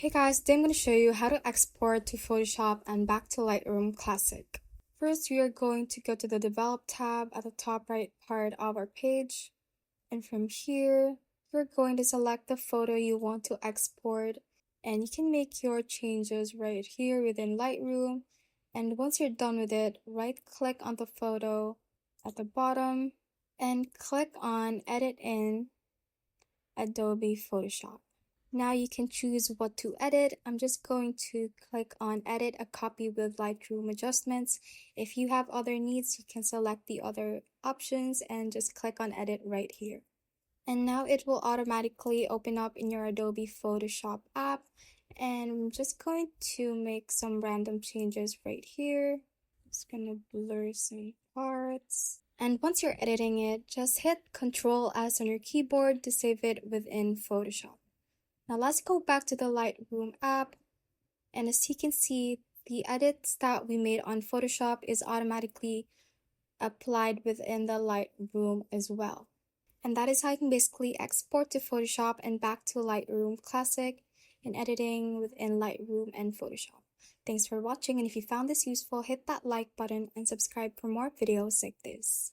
Hey guys, today I'm going to show you how to export to Photoshop and back to Lightroom Classic. First, we are going to go to the Develop tab at the top right part of our page. And from here, you're going to select the photo you want to export. And you can make your changes right here within Lightroom. And once you're done with it, right-click on the photo at the bottom and click on Edit in Adobe Photoshop. Now you can choose what to edit. I'm just going to click on edit a copy with Lightroom adjustments. If you have other needs, you can select the other options and just click on edit right here. And now it will automatically open up in your Adobe Photoshop app. And I'm just going to make some random changes right here. Just gonna blur some parts. And once you're editing it, just hit Ctrl S on your keyboard to save it within Photoshop. Now let's go back to the Lightroom app, and as you can see, the edits that we made on Photoshop is automatically applied within the Lightroom as well. And that is how you can basically export to Photoshop and back to Lightroom Classic in editing within Lightroom and Photoshop. Thanks for watching, and if you found this useful, hit that like button and subscribe for more videos like this.